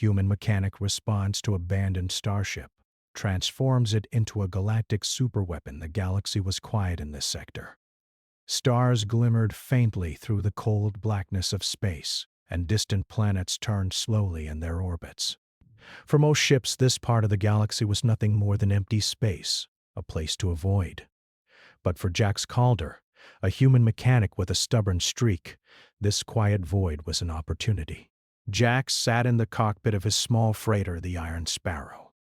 human mechanic responds to abandoned starship, transforms it into a galactic superweapon. The galaxy was quiet in this sector. Stars glimmered faintly through the cold blackness of space, and distant planets turned slowly in their orbits. For most ships, this part of the galaxy was nothing more than empty space, a place to avoid. But for Jax Calder, a human mechanic with a stubborn streak, this quiet void was an opportunity. Jax sat in the cockpit of his small freighter, the Iron Sparrow.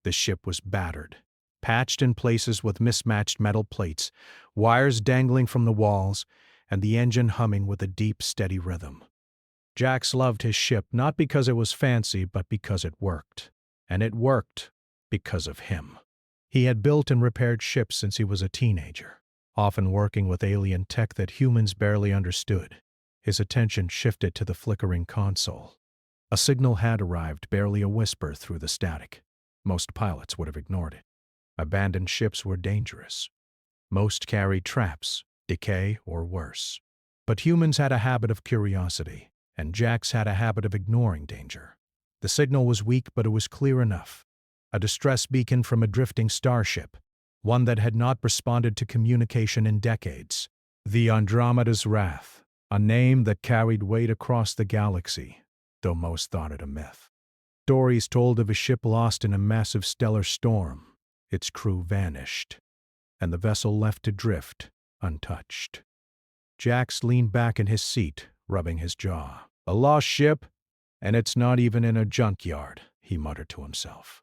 The ship was battered, patched in places with mismatched metal plates, wires dangling from the walls, and the engine humming with a deep, steady rhythm. Jax loved his ship not because it was fancy, but because it worked. And it worked because of him. He had built and repaired ships since he was a teenager, often working with alien tech that humans barely understood. His attention shifted to the flickering console. A signal had arrived, barely a whisper through the static. Most pilots would have ignored it. Abandoned ships were dangerous. Most carried traps, decay, or worse. But humans had a habit of curiosity, and Jax had a habit of ignoring danger. The signal was weak, but it was clear enough. A distress beacon from a drifting starship, one that had not responded to communication in decades. The Andromeda's Wrath, a name that carried weight across the galaxy, though most thought it a myth. Stories told of a ship lost in a massive stellar storm. Its crew vanished, and the vessel left to drift, untouched. Jax leaned back in his seat, rubbing his jaw. A lost ship, and it's not even in a junkyard, he muttered to himself.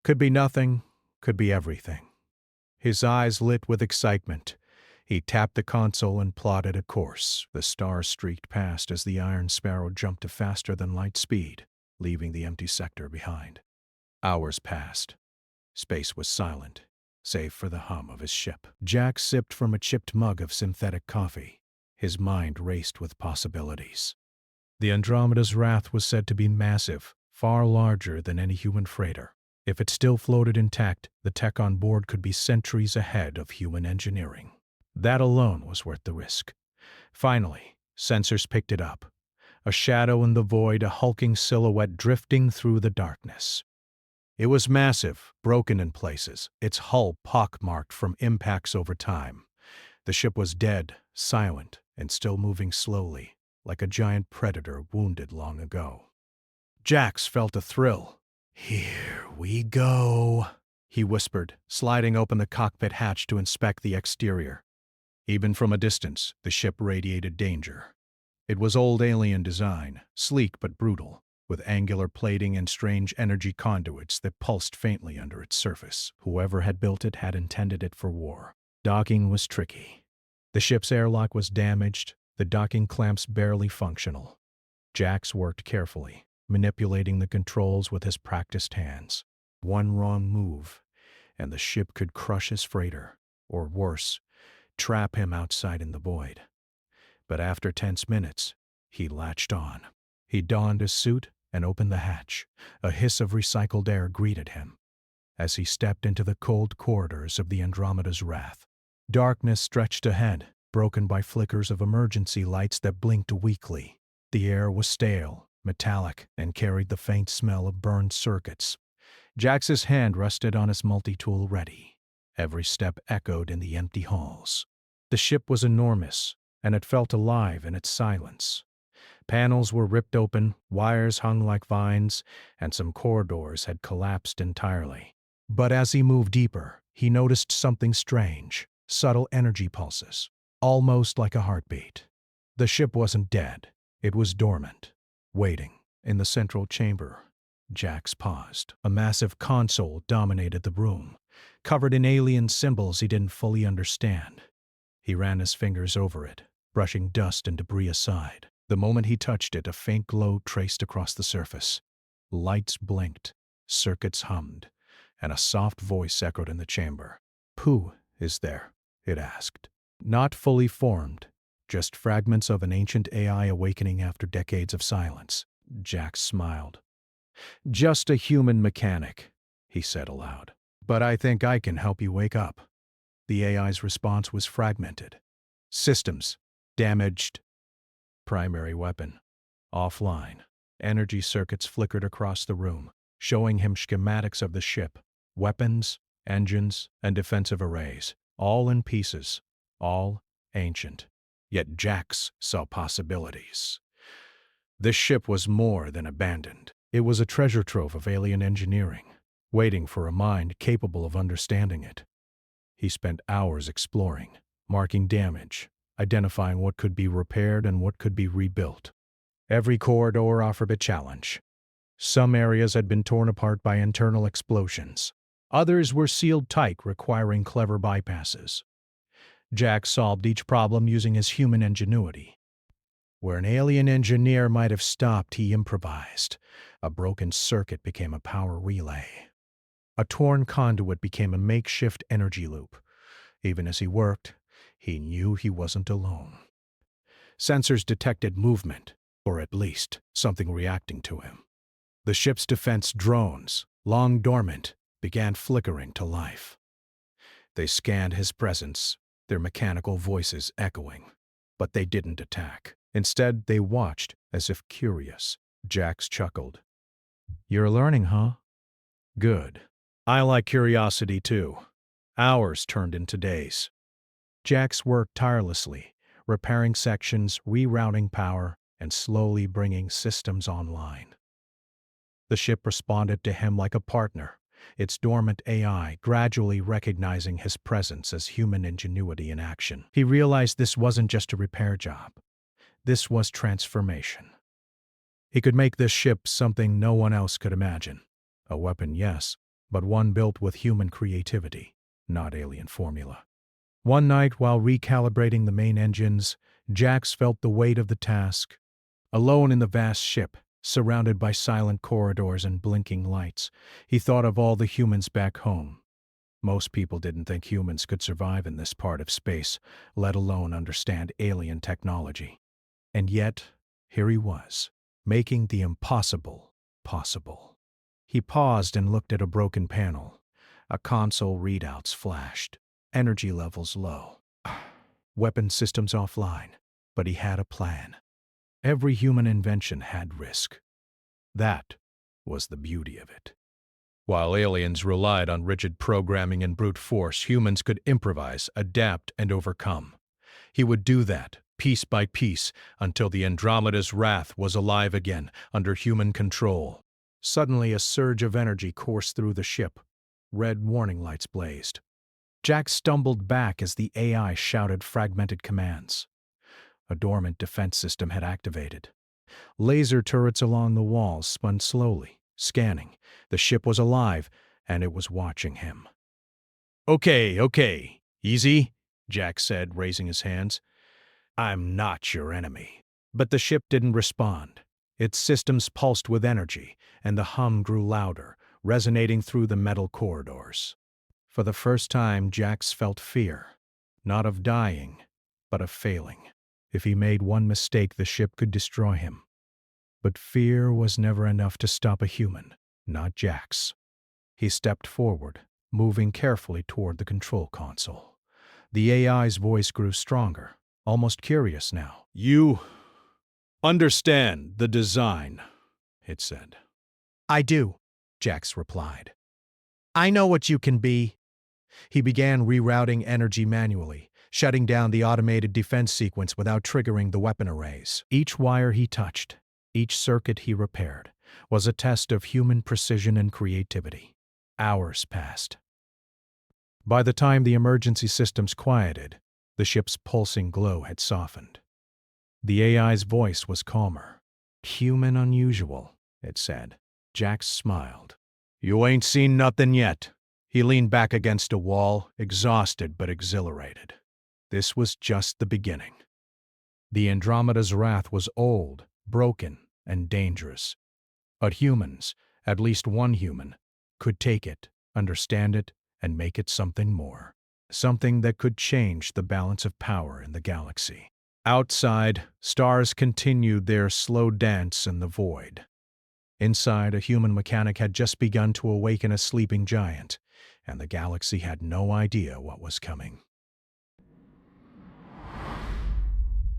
Could be nothing, could be everything. His eyes lit with excitement. He tapped the console and plotted a course. The stars streaked past as the Iron Sparrow jumped to faster-than-light speed, leaving the empty sector behind. Hours passed. Space was silent, save for the hum of his ship. Jax sipped from a chipped mug of synthetic coffee. His mind raced with possibilities. The Andromeda's Wrath was said to be massive, far larger than any human freighter. If it still floated intact, the tech on board could be centuries ahead of human engineering. That alone was worth the risk. Finally, sensors picked it up. A shadow in the void, a hulking silhouette drifting through the darkness. It was massive, broken in places, its hull pockmarked from impacts over time. The ship was dead, silent, and still moving slowly, like a giant predator wounded long ago. Jax felt a thrill. "Here we go," he whispered, sliding open the cockpit hatch to inspect the exterior. Even from a distance, the ship radiated danger. It was old alien design, sleek but brutal, with angular plating and strange energy conduits that pulsed faintly under its surface. Whoever had built it had intended it for war. Docking was tricky. The ship's airlock was damaged, the docking clamps barely functional. Jax worked carefully, manipulating the controls with his practiced hands. One wrong move, and the ship could crush his freighter, or worse, trap him outside in the void. But after tense minutes, he latched on. He donned his suit and opened the hatch. A hiss of recycled air greeted him as he stepped into the cold corridors of the Andromeda's Wrath. Darkness stretched ahead, broken by flickers of emergency lights that blinked weakly. The air was stale, metallic, and carried the faint smell of burned circuits. Jax's hand rested on his multi-tool ready. Every step echoed in the empty halls. The ship was enormous, and it felt alive in its silence. Panels were ripped open, wires hung like vines, and some corridors had collapsed entirely. But as he moved deeper, he noticed something strange, subtle energy pulses, almost like a heartbeat. The ship wasn't dead. It was dormant, waiting. In the central chamber, Jax paused. A massive console dominated the room, covered in alien symbols he didn't fully understand. He ran his fingers over it, brushing dust and debris aside. The moment he touched it, a faint glow traced across the surface. Lights blinked, circuits hummed, and a soft voice echoed in the chamber. "Who is there?" it asked. Not fully formed, just fragments of an ancient AI awakening after decades of silence. Jax smiled. "Just a human mechanic," he said aloud. "But I think I can help you wake up." The AI's response was fragmented. "Systems damaged. Primary weapon offline. Energy circuits flickered across the room, showing him schematics of the ship, weapons, engines, and defensive arrays, all in pieces, all ancient. Yet Jax saw possibilities. This ship was more than abandoned. It was a treasure trove of alien engineering, waiting for a mind capable of understanding it. He spent hours exploring, marking damage, identifying what could be repaired and what could be rebuilt. Every corridor offered a challenge. Some areas had been torn apart by internal explosions. Others were sealed tight, requiring clever bypasses. Jack solved each problem using his human ingenuity. Where an alien engineer might have stopped, he improvised. A broken circuit became a power relay. A torn conduit became a makeshift energy loop. Even as he worked, he knew he wasn't alone. Sensors detected movement, or at least something reacting to him. The ship's defense drones, long dormant, began flickering to life. They scanned his presence, their mechanical voices echoing. But they didn't attack. Instead, they watched, as if curious. Jax chuckled. "You're learning, huh? Good. I like curiosity, too." Hours turned into days. Jax worked tirelessly, repairing sections, rerouting power, and slowly bringing systems online. The ship responded to him like a partner, its dormant AI gradually recognizing his presence as human ingenuity in action. He realized this wasn't just a repair job. This was transformation. He could make this ship something no one else could imagine. A weapon, yes, but one built with human creativity, not alien formula. One night, while recalibrating the main engines, Jax felt the weight of the task. Alone in the vast ship, surrounded by silent corridors and blinking lights, he thought of all the humans back home. Most people didn't think humans could survive in this part of space, let alone understand alien technology. And yet, here he was, making the impossible possible. He paused and looked at a broken panel. A console readouts flashed, energy levels low, weapon systems offline, but he had a plan. Every human invention had risk. That was the beauty of it. While aliens relied on rigid programming and brute force, humans could improvise, adapt, and overcome. He would do that, piece by piece, until the Andromeda's wrath was alive again, under human control. Suddenly, a surge of energy coursed through the ship. Red warning lights blazed. Jack stumbled back as the AI shouted fragmented commands. A dormant defense system had activated. Laser turrets along the walls spun slowly, scanning. The ship was alive, and it was watching him. Okay, easy," Jack said, raising his hands. "I'm not your enemy." But the ship didn't respond. Its systems pulsed with energy, and the hum grew louder, resonating through the metal corridors. For the first time, Jax felt fear, not of dying, but of failing. If he made one mistake, the ship could destroy him. But fear was never enough to stop a human, not Jax. He stepped forward, moving carefully toward the control console. The AI's voice grew stronger, almost curious now. "You understand the design," it said. "I do," Jax replied. "I know what you can be." He began rerouting energy manually, shutting down the automated defense sequence without triggering the weapon arrays. Each wire he touched, each circuit he repaired, was a test of human precision and creativity. Hours passed. By the time the emergency systems quieted, the ship's pulsing glow had softened. The AI's voice was calmer. "Human unusual," it said. Jax smiled. "You ain't seen nothing yet." He leaned back against a wall, exhausted but exhilarated. This was just the beginning. The Andromeda's wrath was old, broken, and dangerous. But humans, at least one human, could take it, understand it, and make it something more. Something that could change the balance of power in the galaxy. Outside, stars continued their slow dance in the void. Inside, a human mechanic had just begun to awaken a sleeping giant, and the galaxy had no idea what was coming.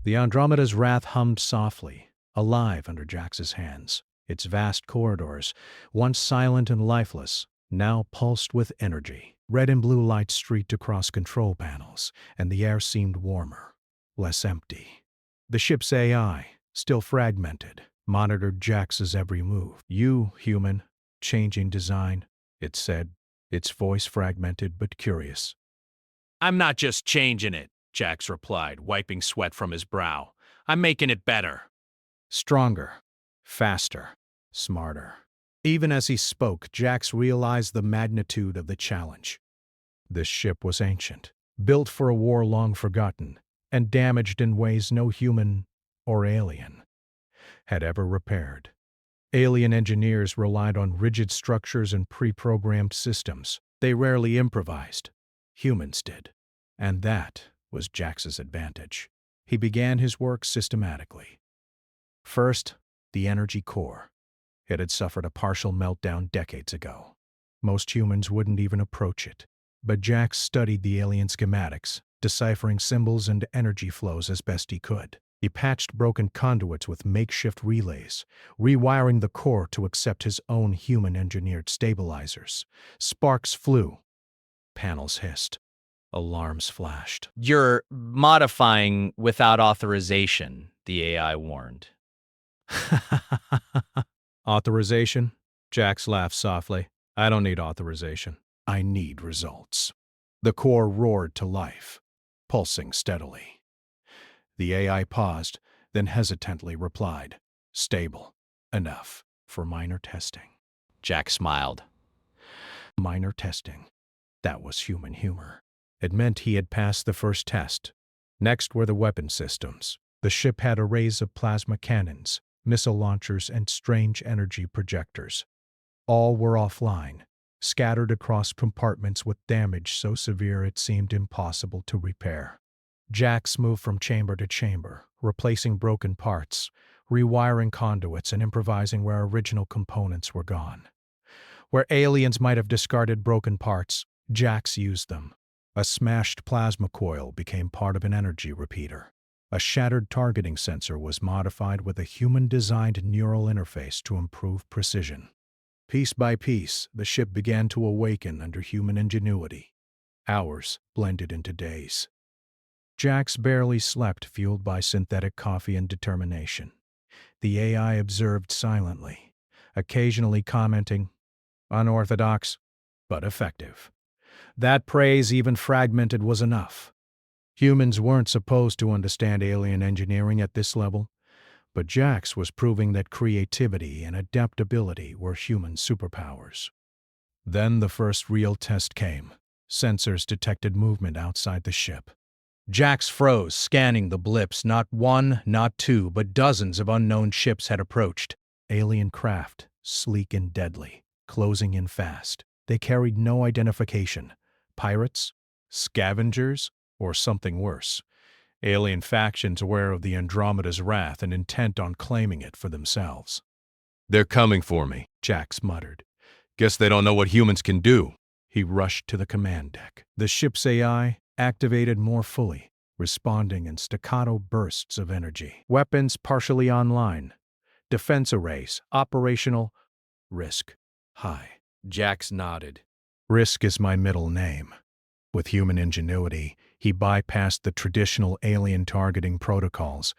The Andromeda's wrath hummed softly, alive under Jax's hands. Its vast corridors, once silent and lifeless, now pulsed with energy. Red and blue lights streaked across control panels, and the air seemed warmer, less empty. The ship's AI, still fragmented, monitored Jax's every move. "You, human, changing design," it said, its voice fragmented but curious. "I'm not just changing it," Jax replied, wiping sweat from his brow. "I'm making it better." Stronger, faster, smarter. Even as he spoke, Jax realized the magnitude of the challenge. This ship was ancient, built for a war long forgotten, and damaged in ways no human or alien had ever repaired. Alien engineers relied on rigid structures and pre-programmed systems. They rarely improvised. Humans did. And that was Jax's advantage. He began his work systematically. First, the energy core. It had suffered a partial meltdown decades ago. Most humans wouldn't even approach it. But Jax studied the alien schematics, deciphering symbols and energy flows as best he could. He patched broken conduits with makeshift relays, rewiring the core to accept his own human-engineered stabilizers. Sparks flew. Panels hissed. Alarms flashed. "You're modifying without authorization," the AI warned. Authorization? Jax laughed softly. "I don't need authorization. I need results." The core roared to life, pulsing steadily. The AI paused, then hesitantly replied, "Stable. Enough for minor testing." Jax smiled. Minor testing. That was human humor. It meant he had passed the first test. Next were the weapon systems. The ship had arrays of plasma cannons, missile launchers, and strange energy projectors. All were offline, scattered across compartments with damage so severe it seemed impossible to repair. Jax moved from chamber to chamber, replacing broken parts, rewiring conduits, and improvising where original components were gone. Where aliens might have discarded broken parts, Jax used them. A smashed plasma coil became part of an energy repeater. A shattered targeting sensor was modified with a human-designed neural interface to improve precision. Piece by piece, the ship began to awaken under human ingenuity. Hours blended into days. Jax barely slept, fueled by synthetic coffee and determination. The AI observed silently, occasionally commenting, "Unorthodox, but effective." That praise, even fragmented, was enough. Humans weren't supposed to understand alien engineering at this level, but Jax was proving that creativity and adaptability were human superpowers. Then the first real test came. Sensors detected movement outside the ship. Jax froze, scanning the blips. Not one, not two, but dozens of unknown ships had approached. Alien craft, sleek and deadly, closing in fast. They carried no identification. Pirates? Scavengers? Or something worse. Alien factions aware of the Andromeda's wrath and intent on claiming it for themselves. "They're coming for me," Jax muttered. "Guess they don't know what humans can do." He rushed to the command deck. The ship's AI activated more fully, responding in staccato bursts of energy. Weapons partially online. Defense arrays operational. Risk high. Jax nodded. Risk is my middle name. With human ingenuity, he bypassed the traditional alien targeting protocols.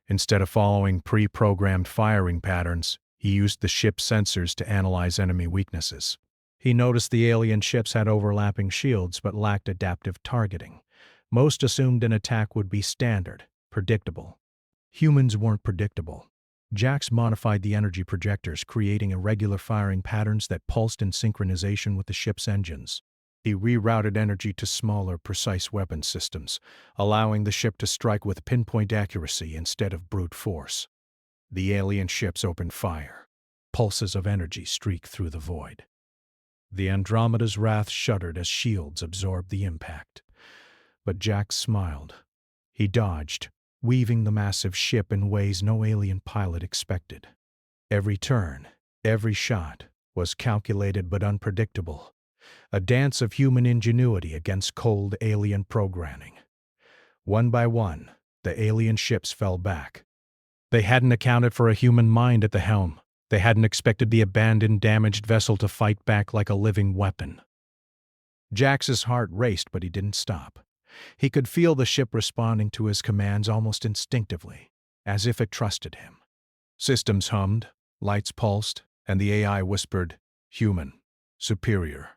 Instead of following pre-programmed firing patterns, he used the ship's sensors to analyze enemy weaknesses. He noticed the alien ships had overlapping shields but lacked adaptive targeting. Most assumed an attack would be standard, predictable. Humans weren't predictable. Jax modified the energy projectors, creating irregular firing patterns that pulsed in synchronization with the ship's engines. He rerouted energy to smaller, precise weapon systems, allowing the ship to strike with pinpoint accuracy instead of brute force. The alien ships opened fire. Pulses of energy streaked through the void. The Andromeda's wrath shuddered as shields absorbed the impact. But Jax smiled. He dodged, weaving the massive ship in ways no alien pilot expected. Every turn, every shot, was calculated but unpredictable. A dance of human ingenuity against cold alien programming. One by one, the alien ships fell back. They hadn't accounted for a human mind at the helm. They hadn't expected the abandoned, damaged vessel to fight back like a living weapon. Jax's heart raced, but he didn't stop. He could feel the ship responding to his commands almost instinctively, as if it trusted him. Systems hummed, lights pulsed, and the AI whispered, "Human, superior,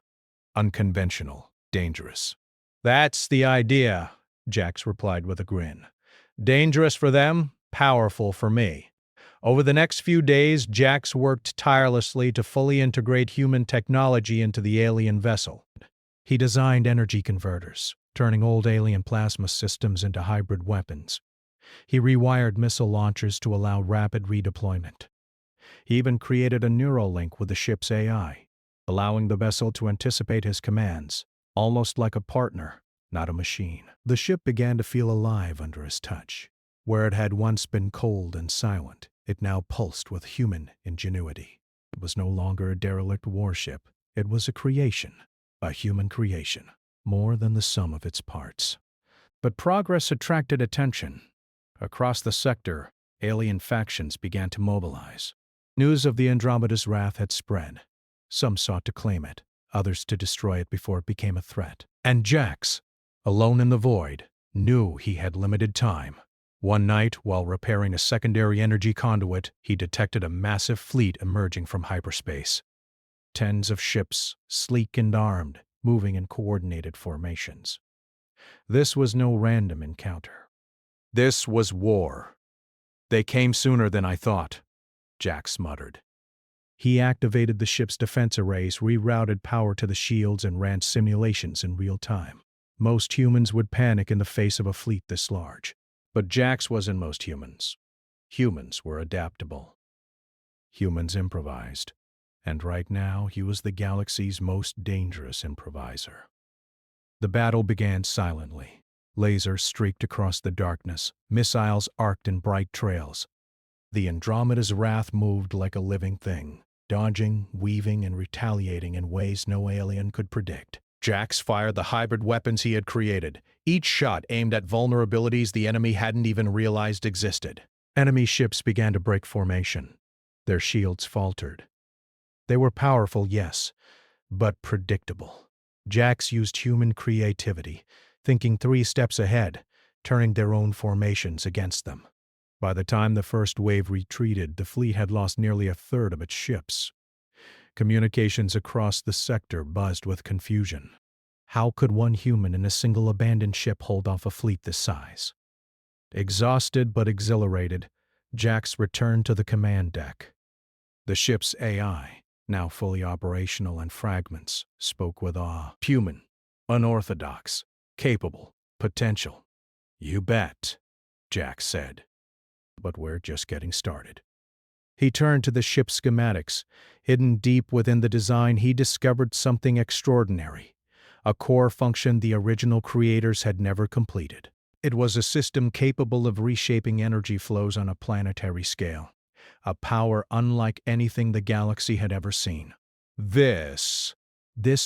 unconventional, dangerous." "That's the idea," Jax replied with a grin. "Dangerous for them, powerful for me." Over the next few days, Jax worked tirelessly to fully integrate human technology into the alien vessel. He designed energy converters, turning old alien plasma systems into hybrid weapons. He rewired missile launchers to allow rapid redeployment. He even created a neural link with the ship's AI, allowing the vessel to anticipate his commands, almost like a partner, not a machine. The ship began to feel alive under his touch. Where it had once been cold and silent, it now pulsed with human ingenuity. It was no longer a derelict warship. It was a creation, a human creation, more than the sum of its parts. But progress attracted attention. Across the sector, alien factions began to mobilize. News of the Andromeda's wrath had spread. Some sought to claim it, others to destroy it before it became a threat. And Jax, alone in the void, knew he had limited time. One night, while repairing a secondary energy conduit, he detected a massive fleet emerging from hyperspace. Tens of ships, sleek and armed, moving in coordinated formations. This was no random encounter. This was war. "They came sooner than I thought," Jax muttered. He activated the ship's defense arrays, rerouted power to the shields, and ran simulations in real time. Most humans would panic in the face of a fleet this large. But Jax wasn't most humans. Humans were adaptable. Humans improvised. And right now, he was the galaxy's most dangerous improviser. The battle began silently. Lasers streaked across the darkness. Missiles arced in bright trails. The Andromeda's wrath moved like a living thing, dodging, weaving, and retaliating in ways no alien could predict. Jax fired the hybrid weapons he had created, each shot aimed at vulnerabilities the enemy hadn't even realized existed. Enemy ships began to break formation. Their shields faltered. They were powerful, yes, but predictable. Jax used human creativity, thinking 3 steps ahead, turning their own formations against them. By the time the first wave retreated, the fleet had lost nearly a third of its ships. Communications across the sector buzzed with confusion. How could one human in a single abandoned ship hold off a fleet this size? Exhausted but exhilarated, Jax returned to the command deck. The ship's AI, now fully operational in fragments, spoke with awe. "Human, unorthodox, capable, potential." "You bet," Jax said. "But we're just getting started." He turned to the ship's schematics. Hidden deep within the design, he discovered something extraordinary, a core function the original creators had never completed. It was a system capable of reshaping energy flows on a planetary scale, a power unlike anything the galaxy had ever seen. This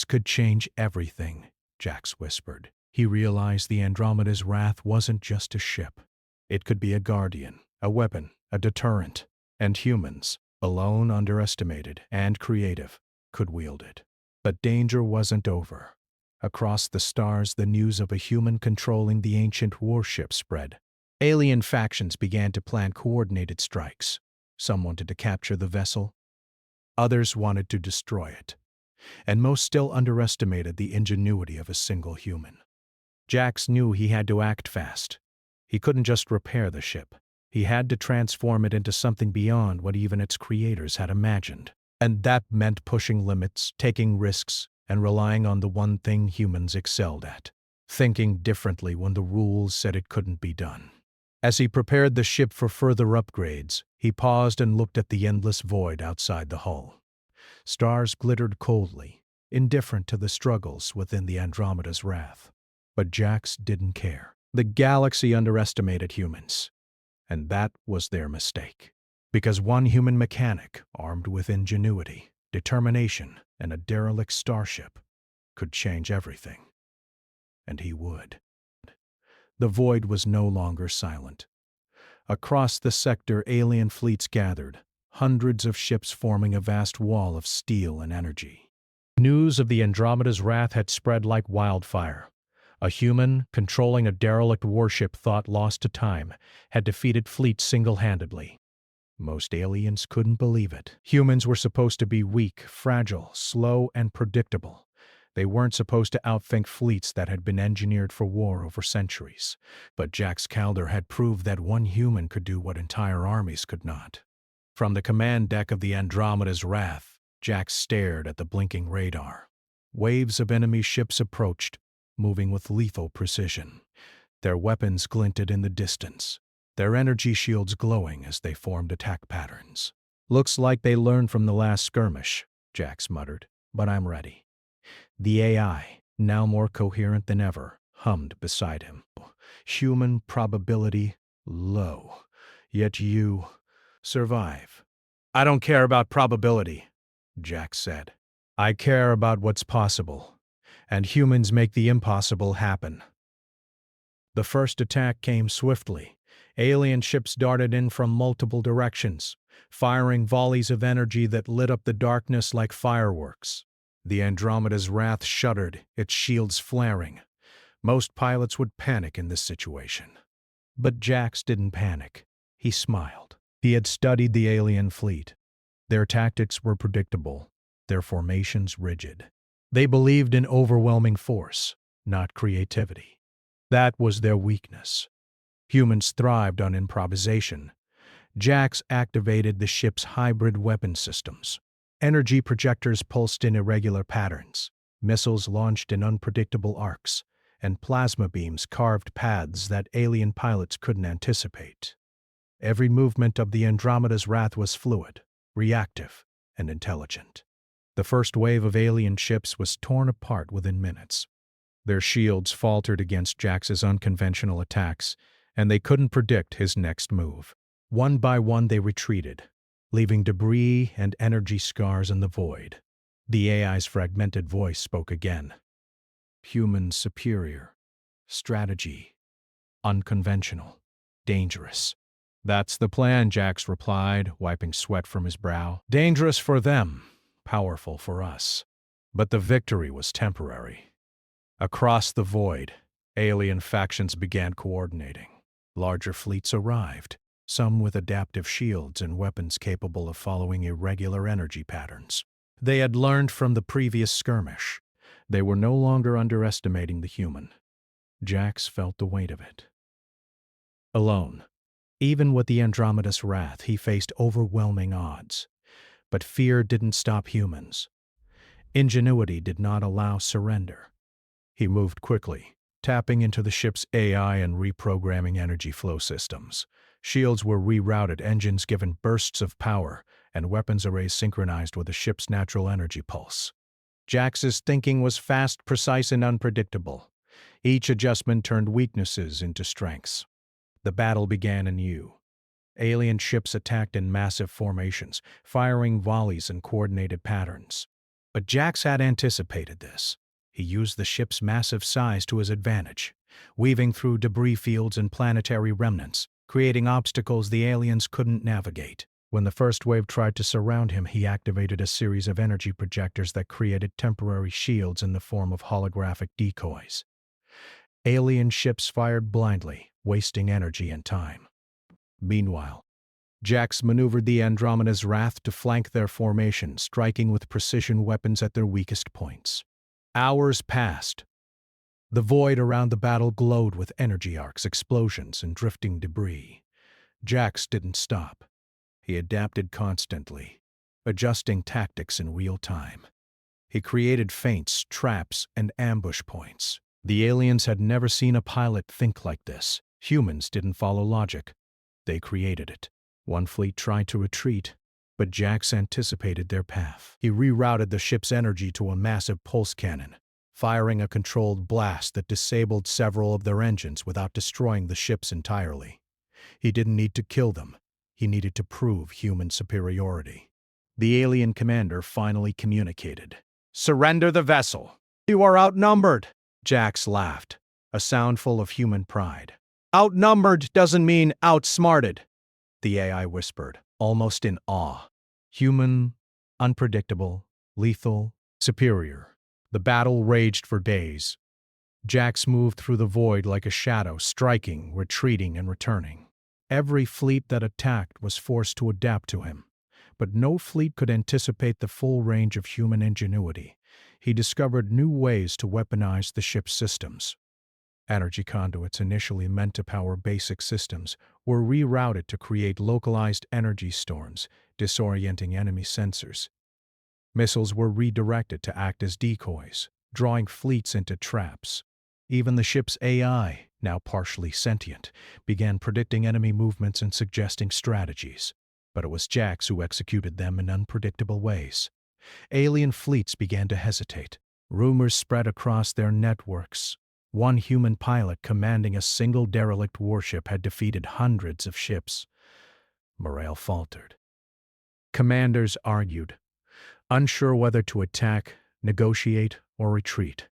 could change everything," Jax whispered. He realized the Andromeda's wrath wasn't just a ship. It could be a guardian, a weapon, a deterrent. And humans, alone, underestimated, and creative, could wield it. But danger wasn't over. Across the stars, the news of a human controlling the ancient warship spread. Alien factions began to plan coordinated strikes. Some wanted to capture the vessel. Others wanted to destroy it. And most still underestimated the ingenuity of a single human. Jax knew he had to act fast. He couldn't just repair the ship. He had to transform it into something beyond what even its creators had imagined. And that meant pushing limits, taking risks, and relying on the one thing humans excelled at: thinking differently when the rules said it couldn't be done. As he prepared the ship for further upgrades, he paused and looked at the endless void outside the hull. Stars glittered coldly, indifferent to the struggles within the Andromeda's wrath. But Jax didn't care. The galaxy underestimated humans. And that was their mistake. Because one human mechanic, armed with ingenuity, determination, and a derelict starship, could change everything. And he would. The void was no longer silent. Across the sector, alien fleets gathered, hundreds of ships forming a vast wall of steel and energy. News of the Andromeda's wrath had spread like wildfire. A human, controlling a derelict warship thought lost to time, had defeated fleets single-handedly. Most aliens couldn't believe it. Humans were supposed to be weak, fragile, slow, and predictable. They weren't supposed to outthink fleets that had been engineered for war over centuries. But Jax Calder had proved that one human could do what entire armies could not. From the command deck of the Andromeda's wrath, Jax stared at the blinking radar. Waves of enemy ships approached, moving with lethal precision. Their weapons glinted in the distance, their energy shields glowing as they formed attack patterns. "Looks like they learned from the last skirmish," Jax muttered, "but I'm ready." The AI, now more coherent than ever, hummed beside him. "Human probability low, yet you survive." "I don't care about probability," Jax said. "I care about what's possible, and humans make the impossible happen." The first attack came swiftly. Alien ships darted in from multiple directions, firing volleys of energy that lit up the darkness like fireworks. The Andromeda's wrath shuddered, its shields flaring. Most pilots would panic in this situation. But Jax didn't panic. He smiled. He had studied the alien fleet. Their tactics were predictable, their formations rigid. They believed in overwhelming force, not creativity. That was their weakness. Humans thrived on improvisation. Jax activated the ship's hybrid weapon systems. Energy projectors pulsed in irregular patterns, missiles launched in unpredictable arcs, and plasma beams carved paths that alien pilots couldn't anticipate. Every movement of the Andromeda's wrath was fluid, reactive, and intelligent. The first wave of alien ships was torn apart within minutes. Their shields faltered against Jax's unconventional attacks, and they couldn't predict his next move. One by one they retreated, leaving debris and energy scars in the void. The AI's fragmented voice spoke again. "Human superior. Strategy. Unconventional. Dangerous." "That's the plan," Jax replied, wiping sweat from his brow. "Dangerous for them, powerful for us." But the victory was temporary. Across the void, alien factions began coordinating. Larger fleets arrived, some with adaptive shields and weapons capable of following irregular energy patterns. They had learned from the previous skirmish. They were no longer underestimating the human. Jax felt the weight of it. Alone, even with the Andromeda's wrath, he faced overwhelming odds. But fear didn't stop humans. Ingenuity did not allow surrender. He moved quickly, tapping into the ship's AI and reprogramming energy flow systems. Shields were rerouted, engines given bursts of power, and weapons arrays synchronized with the ship's natural energy pulse. Jax's thinking was fast, precise, and unpredictable. Each adjustment turned weaknesses into strengths. The battle began anew. Alien ships attacked in massive formations, firing volleys in coordinated patterns. But Jax had anticipated this. He used the ship's massive size to his advantage, weaving through debris fields and planetary remnants, creating obstacles the aliens couldn't navigate. When the first wave tried to surround him, he activated a series of energy projectors that created temporary shields in the form of holographic decoys. Alien ships fired blindly, wasting energy and time. Meanwhile, Jax maneuvered the Andromeda's wrath to flank their formation, striking with precision weapons at their weakest points. Hours passed. The void around the battle glowed with energy arcs, explosions, and drifting debris. Jax didn't stop. He adapted constantly, adjusting tactics in real time. He created feints, traps, and ambush points. The aliens had never seen a pilot think like this. Humans didn't follow logic. They created it. One fleet tried to retreat, but Jax anticipated their path. He rerouted the ship's energy to a massive pulse cannon, firing a controlled blast that disabled several of their engines without destroying the ships entirely. He didn't need to kill them. He needed to prove human superiority. The alien commander finally communicated. "Surrender the vessel. You are outnumbered." Jax laughed, a sound full of human pride. "Outnumbered doesn't mean outsmarted," the AI whispered. almost in awe. Human, unpredictable, lethal, superior. The battle raged for days. Jax moved through the void like a shadow, striking, retreating, and returning. Every fleet that attacked was forced to adapt to him. But no fleet could anticipate the full range of human ingenuity. He discovered new ways to weaponize the ship's systems. Energy conduits initially meant to power basic systems were rerouted to create localized energy storms, disorienting enemy sensors. Missiles were redirected to act as decoys, drawing fleets into traps. Even the ship's AI, now partially sentient, began predicting enemy movements and suggesting strategies. But it was Jax who executed them in unpredictable ways. Alien fleets began to hesitate. Rumors spread across their networks. One human pilot commanding a single derelict warship had defeated hundreds of ships. Morale faltered. Commanders argued, unsure whether to attack, negotiate, or retreat.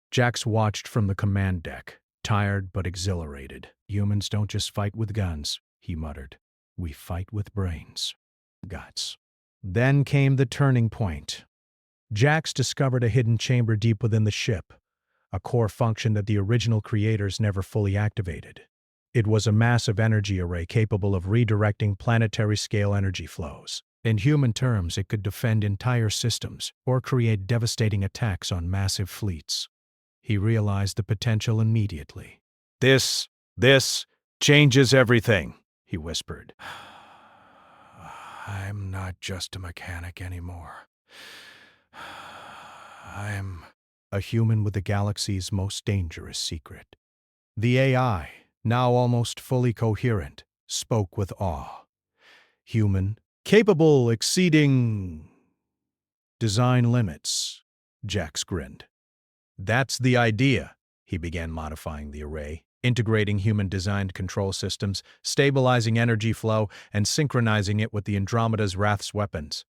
Jax watched from the command deck, tired but exhilarated. "Humans don't just fight with guns," he muttered. "We fight with brains." Guts. Then came the turning point. Jax discovered a hidden chamber deep within the ship, a core function that the original creators never fully activated. It was a massive energy array capable of redirecting planetary-scale energy flows. In human terms, it could defend entire systems or create devastating attacks on massive fleets. He realized the potential immediately. This changes everything," he whispered. "I'm not just a mechanic anymore. I'm a human with the galaxy's most dangerous secret." The AI, now almost fully coherent, spoke with awe. "Human, capable exceeding design limits," Jax grinned. "That's the idea." He began modifying the array, integrating human-designed control systems, stabilizing energy flow, and synchronizing it with the Andromeda's Wrath's weapons.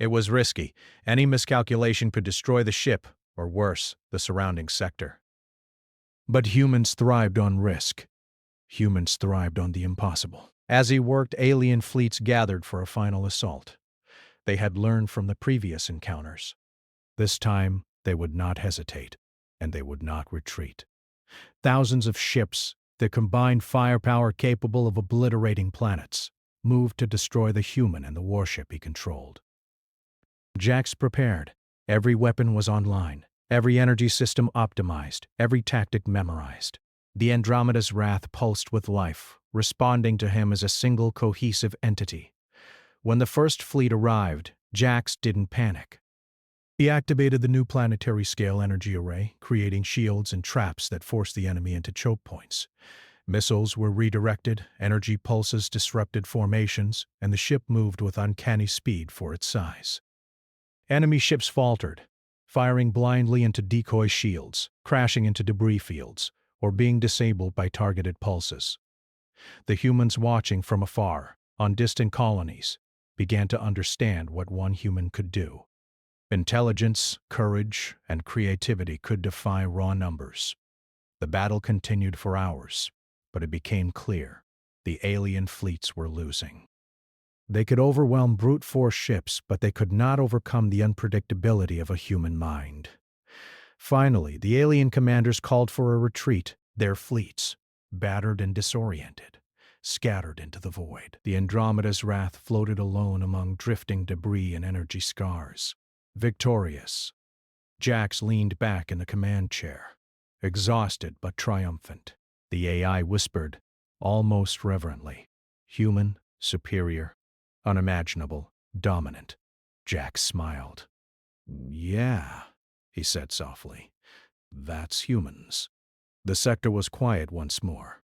It was risky. Any miscalculation could destroy the ship, or worse, the surrounding sector. But humans thrived on risk. Humans thrived on the impossible. As he worked, alien fleets gathered for a final assault. They had learned from the previous encounters. This time, they would not hesitate, and they would not retreat. Thousands of ships, their combined firepower capable of obliterating planets, moved to destroy the human and the warship he controlled. Jax prepared. Every weapon was online, every energy system optimized, every tactic memorized. The Andromeda's Wrath pulsed with life, responding to him as a single cohesive entity. When the first fleet arrived, Jax didn't panic. He activated the new planetary-scale energy array, creating shields and traps that forced the enemy into choke points. Missiles were redirected, energy pulses disrupted formations, and the ship moved with uncanny speed for its size. Enemy ships faltered, firing blindly into decoy shields, crashing into debris fields, or being disabled by targeted pulses. The humans watching from afar, on distant colonies, began to understand what one human could do. Intelligence, courage, and creativity could defy raw numbers. The battle continued for hours, but it became clear the alien fleets were losing. They could overwhelm brute force ships, but they could not overcome the unpredictability of a human mind. Finally, the alien commanders called for a retreat. Their fleets, battered and disoriented, scattered into the void. The Andromeda's Wrath floated alone among drifting debris and energy scars. Victorious, Jax leaned back in the command chair, exhausted but triumphant. The AI whispered, almost reverently, "Human, superior, unimaginable, dominant." Jax smiled. "Yeah," he said softly, "that's humans." The sector was quiet once more.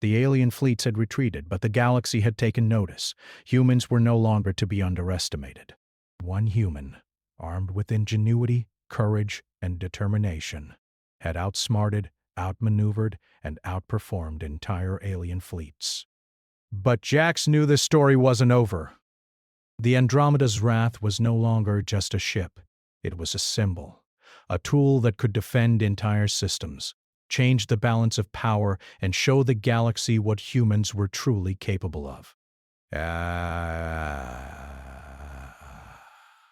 The alien fleets had retreated, but the galaxy had taken notice. Humans were no longer to be underestimated. One human, armed with ingenuity, courage, and determination, had outsmarted, outmaneuvered, and outperformed entire alien fleets. But Jax knew the story wasn't over. The Andromeda's Wrath was no longer just a ship. It was a symbol, a tool that could defend entire systems, change the balance of power, and show the galaxy what humans were truly capable of.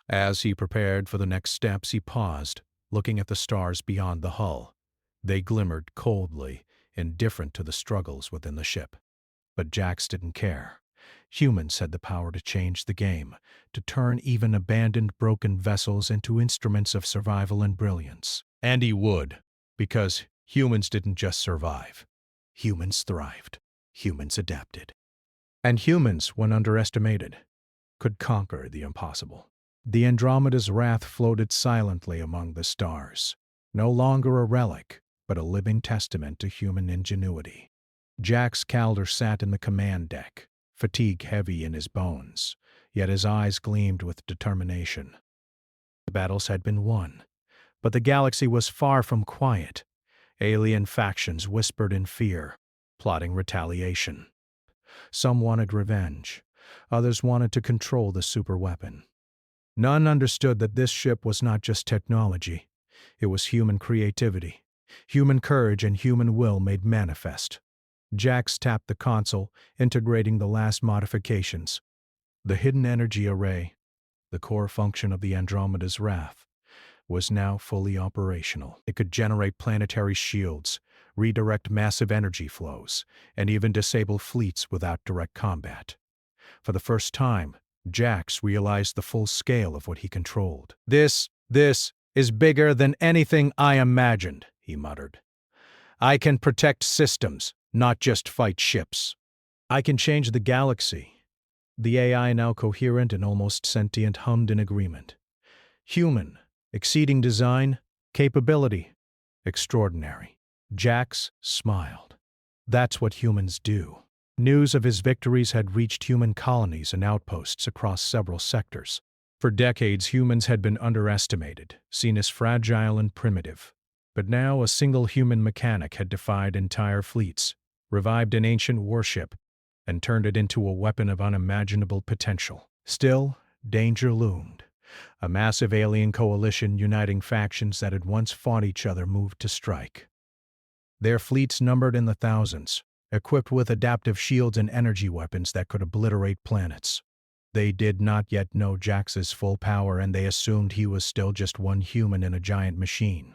As he prepared for the next steps, he paused, looking at the stars beyond the hull. They glimmered coldly, indifferent to the struggles within the ship. But Jax didn't care. Humans had the power to change the game, to turn even abandoned, broken vessels into instruments of survival and brilliance. And he would, because humans didn't just survive. Humans thrived. Humans adapted. And humans, when underestimated, could conquer the impossible. The Andromeda's wrath floated silently among the stars, no longer a relic, but a living testament to human ingenuity. Jax Calder sat in the command deck, fatigue heavy in his bones, yet his eyes gleamed with determination. The battles had been won, but the galaxy was far from quiet. Alien factions whispered in fear, plotting retaliation. Some wanted revenge, others wanted to control the superweapon. None understood that this ship was not just technology, it was human creativity, human courage and human will made manifest. Jax tapped the console, integrating the last modifications. The hidden energy array, the core function of the Andromeda's wrath, was now fully operational. It could generate planetary shields, redirect massive energy flows, and even disable fleets without direct combat. For the first time, Jax realized the full scale of what he controlled. This is bigger than anything I imagined, he muttered. I can protect systems, not just fight ships. I can change the galaxy. The AI, now coherent and almost sentient, hummed in agreement. Human, exceeding design, capability, extraordinary. Jax smiled. That's what humans do. News of his victories had reached human colonies and outposts across several sectors. For decades, humans had been underestimated, seen as fragile and primitive. But now a single human mechanic had defied entire fleets, revived an ancient warship, and turned it into a weapon of unimaginable potential. Still, danger loomed. A massive alien coalition uniting factions that had once fought each other moved to strike. Their fleets numbered in the thousands, equipped with adaptive shields and energy weapons that could obliterate planets. They did not yet know Jax's full power, and they assumed he was still just one human in a giant machine.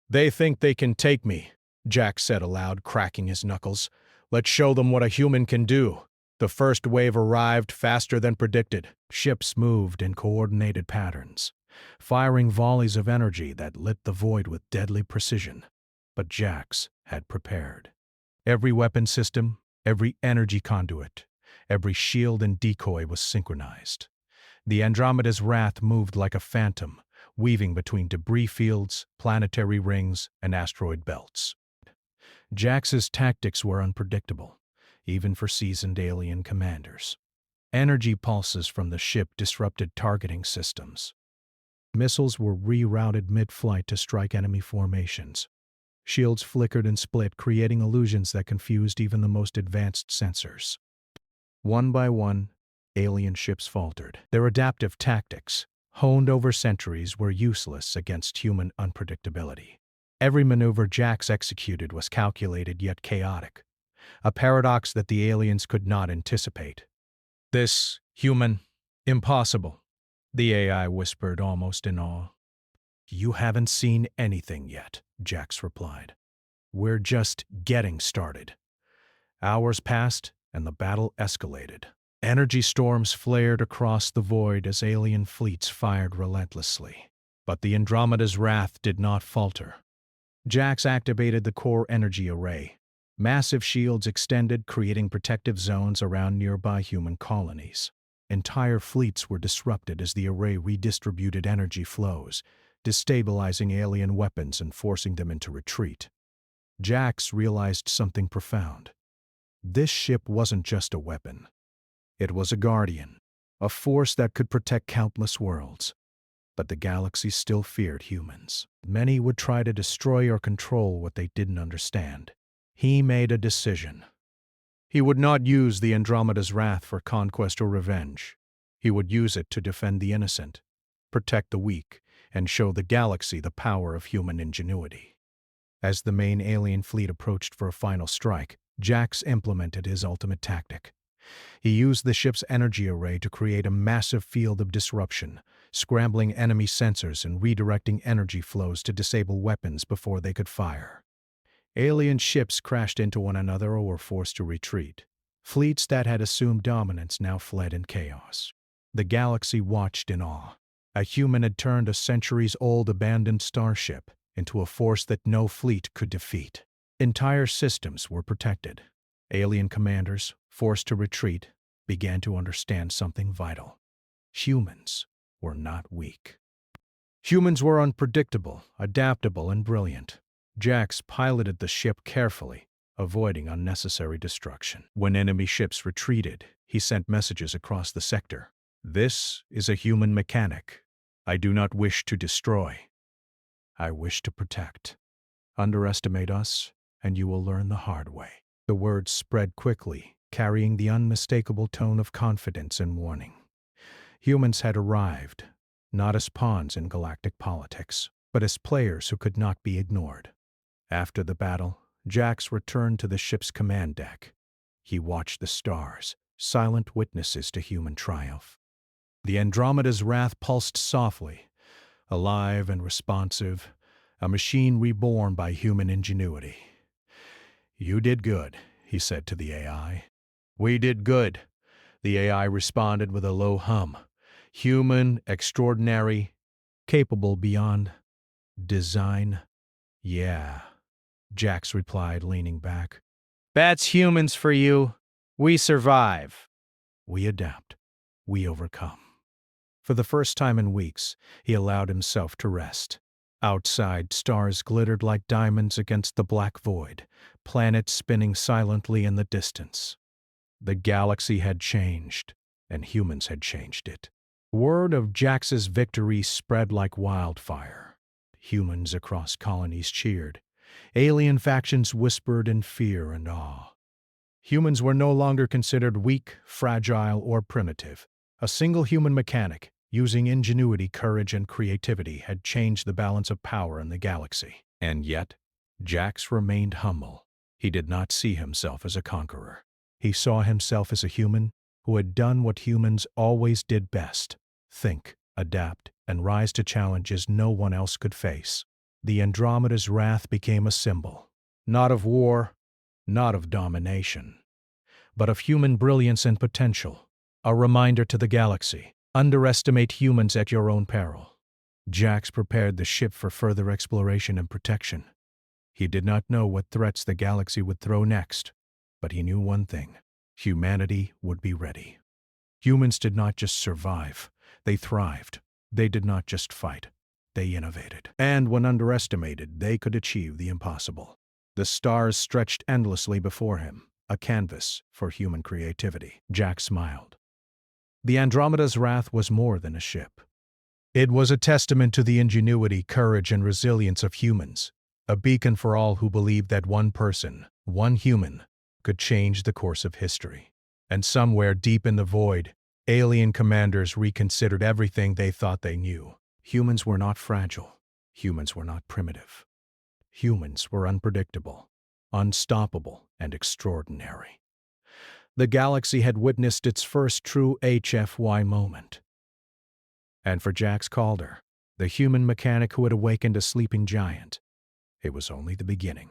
They think they can take me, Jax said aloud, cracking his knuckles. Let's show them what a human can do. The first wave arrived faster than predicted. Ships moved in coordinated patterns, firing volleys of energy that lit the void with deadly precision. But Jax had prepared. Every weapon system, every energy conduit, every shield and decoy was synchronized. The Andromeda's wrath moved like a phantom, weaving between debris fields, planetary rings, and asteroid belts. Jax's tactics were unpredictable, even for seasoned alien commanders. Energy pulses from the ship disrupted targeting systems. Missiles were rerouted mid-flight to strike enemy formations. Shields flickered and split, creating illusions that confused even the most advanced sensors. One by one, alien ships faltered. Their adaptive tactics, honed over centuries, were useless against human unpredictability. Every maneuver Jax executed was calculated yet chaotic, a paradox that the aliens could not anticipate. This, human, impossible, the AI whispered almost in awe. You haven't seen anything yet, Jax replied. We're just getting started. Hours passed, and the battle escalated. Energy storms flared across the void as alien fleets fired relentlessly. But the Andromeda's wrath did not falter. Jax activated the core energy array. Massive shields extended, creating protective zones around nearby human colonies. Entire fleets were disrupted as the array redistributed energy flows, destabilizing alien weapons and forcing them into retreat. Jax realized something profound. This ship wasn't just a weapon. It was a guardian, a force that could protect countless worlds. But the galaxy still feared humans. Many would try to destroy or control what they didn't understand. He made a decision. He would not use the Andromeda's wrath for conquest or revenge. He would use it to defend the innocent, protect the weak, and show the galaxy the power of human ingenuity. As the main alien fleet approached for a final strike, Jax implemented his ultimate tactic. He used the ship's energy array to create a massive field of disruption, scrambling enemy sensors and redirecting energy flows to disable weapons before they could fire. Alien ships crashed into one another or were forced to retreat. Fleets that had assumed dominance now fled in chaos. The galaxy watched in awe. A human had turned a centuries-old abandoned starship into a force that no fleet could defeat. Entire systems were protected. Alien commanders, forced to retreat, began to understand something vital. Humans were not weak. Humans were unpredictable, adaptable, and brilliant. Jax piloted the ship carefully, avoiding unnecessary destruction. When enemy ships retreated, he sent messages across the sector. "This is a human mechanic. I do not wish to destroy. I wish to protect. Underestimate us, and you will learn the hard way." The words spread quickly, carrying the unmistakable tone of confidence and warning. Humans had arrived, not as pawns in galactic politics, but as players who could not be ignored. After the battle, Jax returned to the ship's command deck. He watched the stars, silent witnesses to human triumph. The Andromeda's wrath pulsed softly, alive and responsive, a machine reborn by human ingenuity. "You did good," he said to the AI. "We did good," the AI responded with a low hum. "Human, extraordinary, capable beyond design." "Yeah," Jax replied, leaning back. "That's humans for you. We survive. We adapt. We overcome." For the first time in weeks, he allowed himself to rest. Outside, stars glittered like diamonds against the black void, planets spinning silently in the distance. The galaxy had changed, and humans had changed it. Word of Jax's victory spread like wildfire. Humans across colonies cheered. Alien factions whispered in fear and awe. Humans were no longer considered weak, fragile, or primitive. A single human mechanic, using ingenuity, courage, and creativity, had changed the balance of power in the galaxy. And yet, Jax remained humble. He did not see himself as a conqueror. He saw himself as a human who had done what humans always did best: think, adapt, and rise to challenges no one else could face. The Andromeda's wrath became a symbol, not of war, not of domination, but of human brilliance and potential, a reminder to the galaxy: underestimate humans at your own peril. Jax prepared the ship for further exploration and protection. He did not know what threats the galaxy would throw next, but he knew one thing: humanity would be ready. Humans did not just survive, they thrived. They did not just fight, they innovated. And when underestimated, they could achieve the impossible. The stars stretched endlessly before him, a canvas for human creativity. Jax smiled. The Andromeda's wrath was more than a ship. It was a testament to the ingenuity, courage, and resilience of humans, a beacon for all who believed that one person, one human, could change the course of history. And somewhere deep in the void, alien commanders reconsidered everything they thought they knew. Humans were not fragile. Humans were not primitive. Humans were unpredictable, unstoppable, and extraordinary. The galaxy had witnessed its first true HFY moment. And for Jax Calder, the human mechanic who had awakened a sleeping giant, it was only the beginning.